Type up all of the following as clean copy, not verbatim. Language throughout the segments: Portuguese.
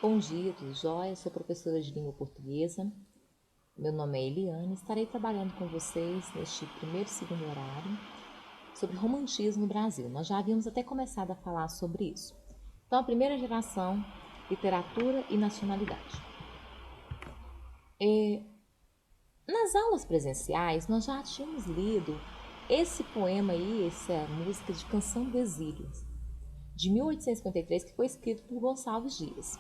Bom dia, tudo jóia? Sou professora de língua portuguesa. Meu nome é Eliane. Estarei trabalhando com vocês neste primeiro e segundo horário sobre romantismo no Brasil. Nós já havíamos até começado a falar sobre isso. Então, a primeira geração, literatura e nacionalidade. Nas aulas presenciais, nós já tínhamos lido esse poema aí, essa música de Canção do Exílio, de 1853, que foi escrito por Gonçalves Dias.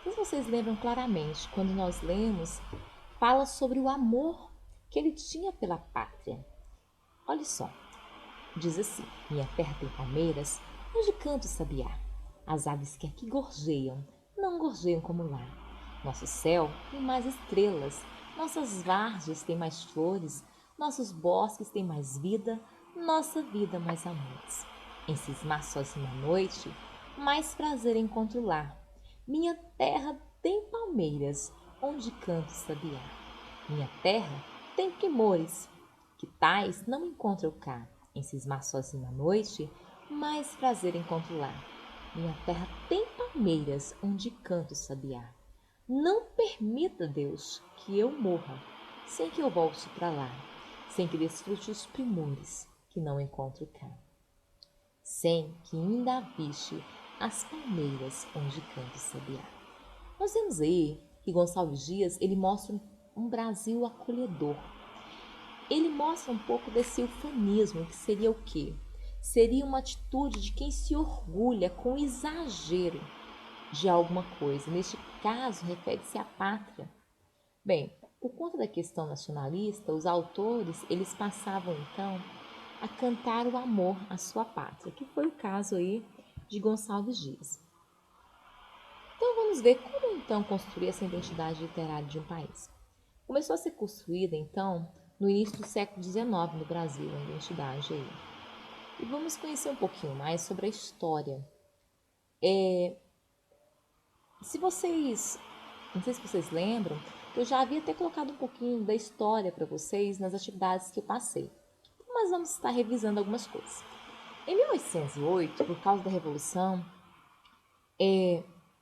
Se vocês lembram claramente, quando nós lemos, fala sobre o amor que ele tinha pela pátria. Olha só, diz assim: minha terra tem palmeiras, onde canta o sabiá. As aves que aqui gorjeiam, não gorjeiam como lá. Nosso céu tem mais estrelas, nossas várzeas têm mais flores, nossos bosques têm mais vida, nossa vida mais amores. Em cismar sozinho à noite, mais prazer encontro lá. Minha terra tem palmeiras, onde canta o sabiá. Minha terra tem primores, que tais não encontro cá. Em cismar sozinho à noite, mais prazer encontro lá. Minha terra tem palmeiras, onde canta o sabiá. Não permita, Deus, que eu morra, sem que eu volte para lá, sem que desfrute os primores que não encontro cá, sem que ainda aviste as palmeiras onde canta o sabiá. Nós vemos aí que Gonçalves Dias ele mostra um Brasil acolhedor. Ele mostra um pouco desse eufemismo, que seria o quê? Seria uma atitude de quem se orgulha com exagero de alguma coisa. Neste caso, refere-se à pátria. Bem, por conta da questão nacionalista, os autores eles passavam então a cantar o amor à sua pátria, que foi o caso aí de Gonçalves Dias. Então vamos ver como então construir essa identidade literária de um país. Começou a ser construída então no início do século XIX no Brasil, a identidade aí. E vamos conhecer um pouquinho mais sobre a história. Se vocês, não sei se vocês lembram, eu já havia até colocado um pouquinho da história para vocês nas atividades que eu passei. Mas vamos estar revisando algumas coisas. Em 1808, por causa da Revolução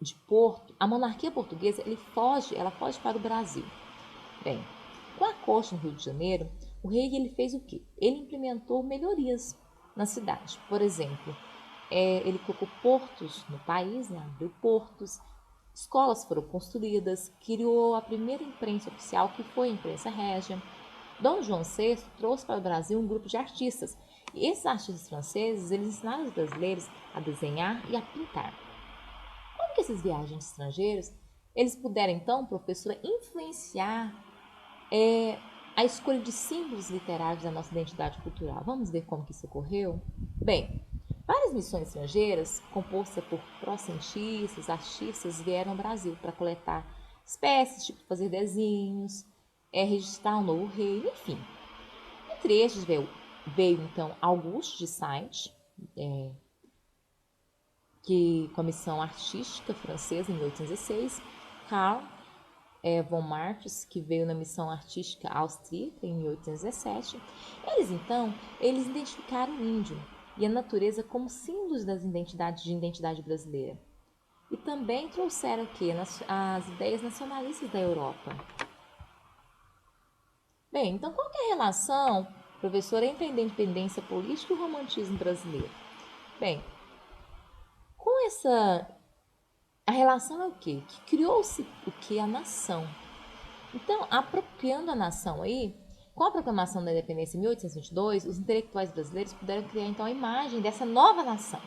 de Porto, a monarquia portuguesa ela foge para o Brasil. Bem, com a corte no Rio de Janeiro, o rei ele fez o quê? Ele implementou melhorias na cidade. Por exemplo, ele colocou portos no país, né? Abriu portos, escolas foram construídas, criou a primeira imprensa oficial, que foi a imprensa régia. Dom João VI trouxe para o Brasil um grupo de artistas. E esses artistas franceses, eles ensinaram os brasileiros a desenhar e a pintar. Como que esses viajantes estrangeiros, eles puderam então, professora, influenciar a escolha de símbolos literários da nossa identidade cultural? Vamos ver como que isso ocorreu? Bem, várias missões estrangeiras, compostas por pró-cientistas, artistas, vieram ao Brasil para coletar espécies, tipo fazer desenhos, registrar um novo rei, enfim. Entre estes veio então Auguste de Saint, que com a missão artística francesa em 1816, Karl von Marx, que veio na missão artística austríaca em 1817. Eles identificaram o índio e a natureza como símbolos das identidade brasileira. E também trouxeram o quê? As ideias nacionalistas da Europa. Bem, então qual que é a relação, professora, entre a independência política e o romantismo brasileiro? Bem, com essa... A relação é o quê? Que criou-se o que? A nação. Então, apropriando a nação aí, com a proclamação da independência em 1822, os intelectuais brasileiros puderam criar então a imagem dessa nova nação,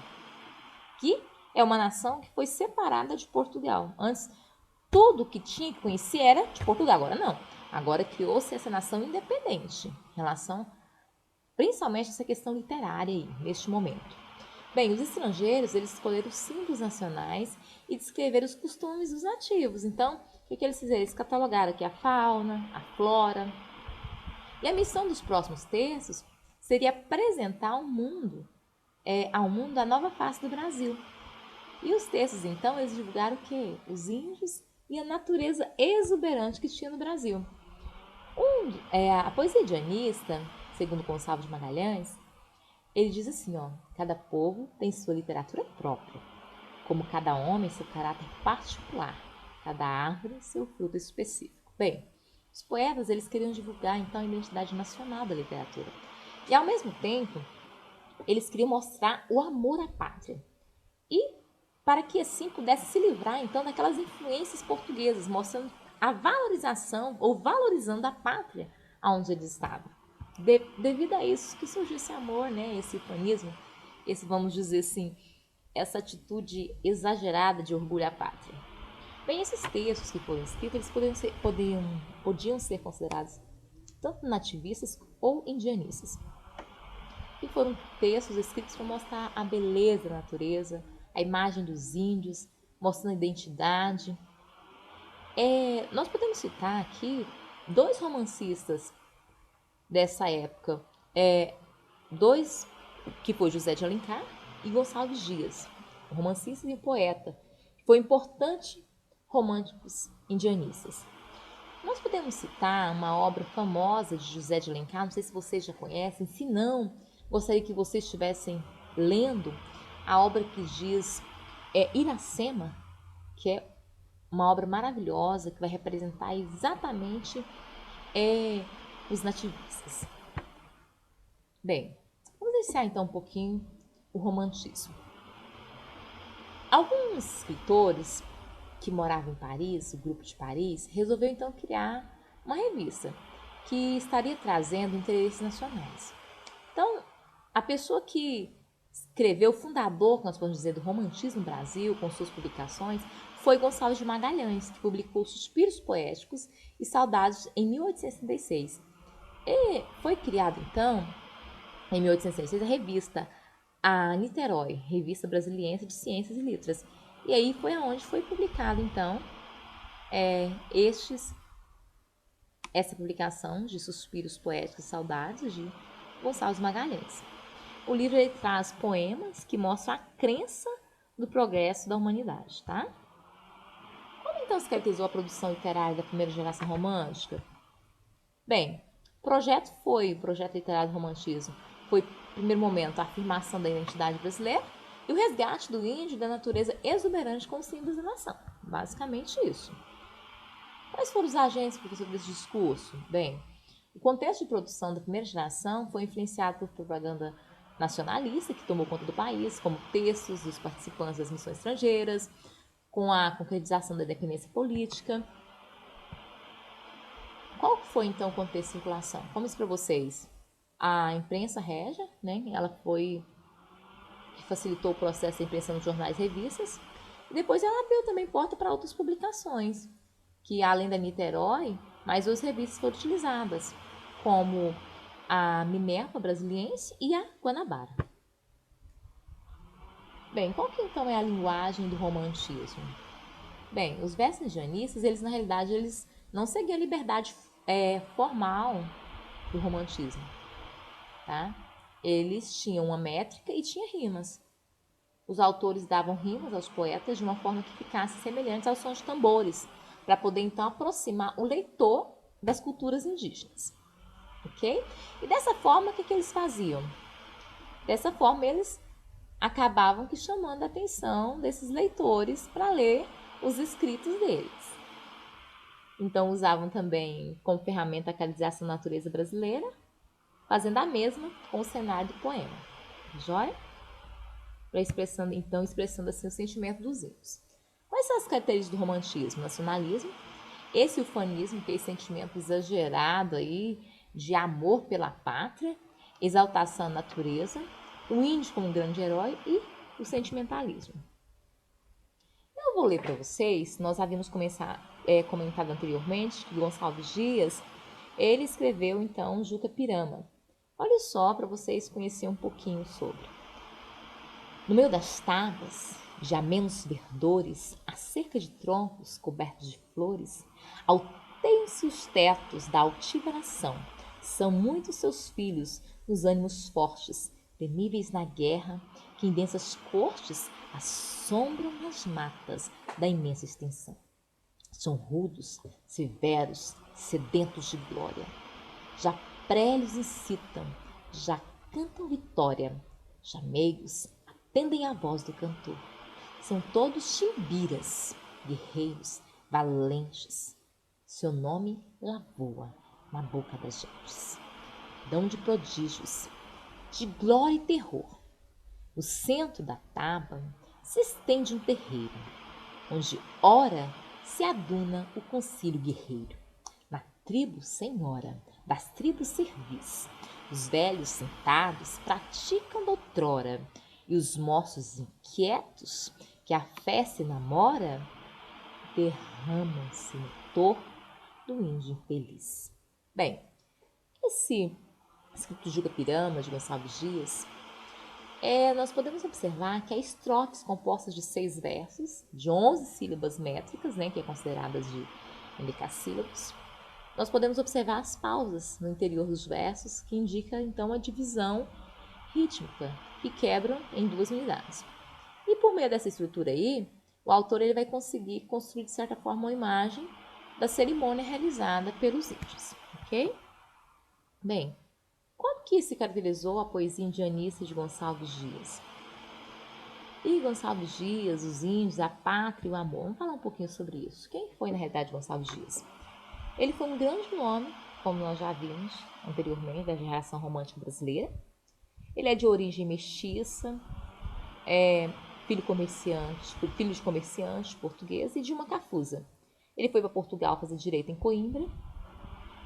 que é uma nação que foi separada de Portugal. Antes, tudo que tinha que conhecer era de Portugal, agora não. Agora criou-se essa nação independente, em relação principalmente a essa questão literária aí, neste momento. Bem, os estrangeiros, eles escolheram os símbolos nacionais e descreveram os costumes dos nativos. Então, o que eles fizeram? Eles catalogaram aqui a fauna, a flora. E a missão dos próximos textos seria apresentar ao mundo a nova face do Brasil. E os textos, então, eles divulgaram o quê? Os índios e a natureza exuberante que tinha no Brasil. A poesia indianista, segundo Gonçalo de Magalhães, ele diz assim, ó: cada povo tem sua literatura própria. como cada homem seu caráter particular, cada árvore seu fruto específico. Bem, os poetas eles queriam divulgar então a identidade nacional da literatura e ao mesmo tempo eles queriam mostrar o amor à pátria e para que assim pudesse se livrar então daquelas influências portuguesas, mostrando a valorização ou valorizando a pátria onde eles estavam. Devido a isso que surgiu esse amor, né, esse ufanismo, esse, vamos dizer assim, essa atitude exagerada de orgulho à pátria. Bem, esses textos que foram escritos, eles podiam ser considerados tanto nativistas ou indianistas. E foram textos escritos para mostrar a beleza da natureza, a imagem dos índios, mostrando a identidade. Nós podemos citar aqui dois romancistas dessa época, dois que foi José de Alencar e Gonçalves Dias, o romancista e o poeta, que foi importante românticos indianistas. Nós podemos citar uma obra famosa de José de Alencar, não sei se vocês já conhecem, se não, gostaria que vocês estivessem lendo a obra que diz Iracema, que é uma obra maravilhosa que vai representar exatamente os nativistas. Bem, vamos iniciar então um pouquinho o romantismo. Alguns escritores que moravam em Paris, o grupo de Paris, resolveu então criar uma revista que estaria trazendo interesses nacionais. Então, a pessoa que escreveu, o fundador, nós podemos dizer, do romantismo no Brasil, com suas publicações, foi Gonçalves de Magalhães, que publicou Suspiros Poéticos e Saudades em 1866. E foi criado, então, em 1866, a revista A Niterói, Revista Brasiliense de Ciências e Letras. E aí foi aonde foi publicado, então, essa publicação de Suspiros Poéticos e Saudades de Gonçalves Magalhães. O livro ele traz poemas que mostram a crença do progresso da humanidade, tá? Como então se caracterizou a produção literária da primeira geração romântica? Bem, o projeto literário do romantismo foi, no primeiro momento, a afirmação da identidade brasileira e o resgate do índio e da natureza exuberante como símbolos da nação. Basicamente isso. Quais foram os agentes, professor, desse discurso? Bem, o contexto de produção da primeira geração foi influenciado por propaganda nacionalista que tomou conta do país, como textos dos participantes das missões estrangeiras, com a concretização da independência política. Qual foi então o contexto de circulação? Como isso para vocês? A imprensa régia, né? Ela foi que facilitou o processo da impressão de jornais e revistas. E depois ela abriu também porta para outras publicações, que além da Niterói, mais outras revistas foram utilizadas, como a Minerva Brasiliense e a Guanabara. Bem, qual que então é a linguagem do romantismo? Bem, os versos indianistas, eles na realidade, eles não seguiam a liberdade formal do romantismo, tá? Eles tinham uma métrica e tinha rimas. Os autores davam rimas aos poetas de uma forma que ficasse semelhante ao som de tambores, para poder então aproximar o leitor das culturas indígenas, ok? E dessa forma, o que eles faziam? Dessa forma, eles acabavam que chamando a atenção desses leitores para ler os escritos deles. Então, usavam também como ferramenta a canalização da natureza brasileira, fazendo a mesma com o cenário do poema. Joia? Expressando assim o sentimento dos índios. Quais são as características do romantismo? Nacionalismo, esse ufanismo, que é esse sentimento exagerado aí de amor pela pátria, exaltação da natureza, o índio como um grande herói e o sentimentalismo. Eu vou ler para vocês, nós havíamos comentado anteriormente que Gonçalves Dias, ele escreveu então Juca Pirama. Olha só para vocês conhecerem um pouquinho sobre. No meio das tapas, de amenos verdores, acerca de troncos cobertos de flores, alteiam-se os tetos da altiva nação. São muitos seus filhos, nos ânimos fortes, temíveis na guerra, que em densas cortes assombram as matas da imensa extensão. São rudos, severos, sedentos de glória. Já prélios incitam, já cantam vitória, já meigos atendem à voz do cantor. São todos timbiras, guerreiros, valentes. Seu nome lá voa na boca das gentes. Dão de prodígios, de glória e terror. No centro da taba se estende um terreiro, onde ora se aduna o concílio guerreiro. Na tribo senhora, das tribos servis, os velhos sentados praticam doutrora, e os moços inquietos, que a fé se namora, derramam-se no torno do índio infeliz. Bem, esse escrito de Juca Pirama, de Gonçalves Dias, nós podemos observar que há estrofes compostas de 6 versos, de 11 sílabas métricas, que é consideradas de endecassílabos. Nós podemos observar as pausas no interior dos versos, que indica então a divisão rítmica, que quebram em 2 unidades. E por meio dessa estrutura aí, o autor ele vai conseguir construir de certa forma uma imagem da cerimônia realizada pelos índios, ok? Bem, como que se caracterizou a poesia indianista de Gonçalves Dias? E Gonçalves Dias, os índios, a pátria e o amor. Vamos falar um pouquinho sobre isso. Quem foi, na realidade, Gonçalves Dias? Ele foi um grande nome, como nós já vimos anteriormente, da geração romântica brasileira. Ele é de origem mestiça, filho de comerciante português e de uma cafusa. Ele foi para Portugal fazer direito em Coimbra.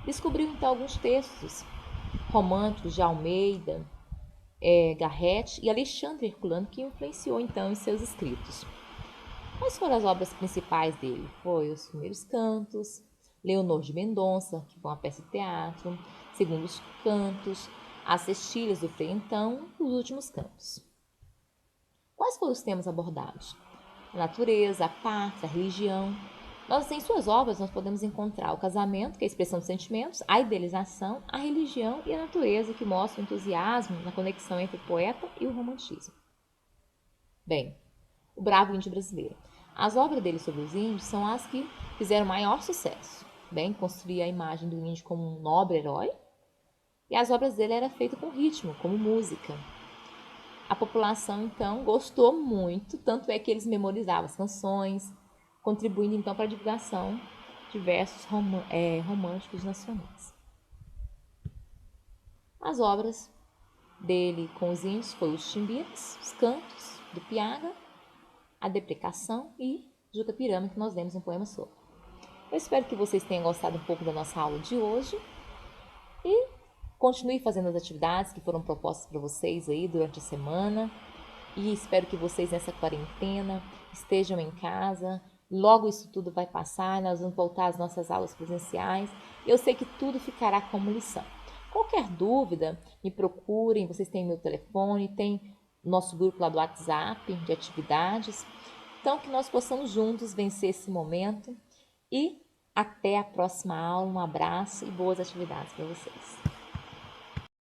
Descobriu então alguns textos românticos de Almeida, Garrett e Alexandre Herculano, que influenciou então em seus escritos. Quais foram as obras principais dele? Foi Os Primeiros Cantos, Leonor de Mendonça, que foi uma peça de teatro, Segundos Cantos, As Cestilhas do Frei Então e Os Últimos Cantos. Quais foram os temas abordados? A natureza, a pátria, a religião. Em suas obras, nós podemos encontrar o casamento, que é a expressão dos sentimentos, a idealização, a religião e a natureza, que mostra o entusiasmo na conexão entre o poeta e o romantismo. Bem, o bravo índio brasileiro. As obras dele sobre os índios são as que fizeram maior sucesso. Bem, construía a imagem do índio como um nobre herói, e as obras dele eram feitas com ritmo, como música. A população, então, gostou muito, tanto é que eles memorizavam as canções, contribuindo, então, para a divulgação de versos românticos nacionais. As obras dele com os índios foram os Timbiras, os Cantos do Piaga, a Deprecação e Juca Pirama, que nós demos um poema sobre. Eu espero que vocês tenham gostado um pouco da nossa aula de hoje e continue fazendo as atividades que foram propostas para vocês aí durante a semana. E espero que vocês nessa quarentena estejam em casa. Logo isso tudo vai passar, nós vamos voltar às nossas aulas presenciais. Eu sei que tudo ficará como lição. Qualquer dúvida, me procurem, vocês têm meu telefone, tem nosso grupo lá do WhatsApp de atividades. Então, que nós possamos juntos vencer esse momento e até a próxima aula. Um abraço e boas atividades para vocês.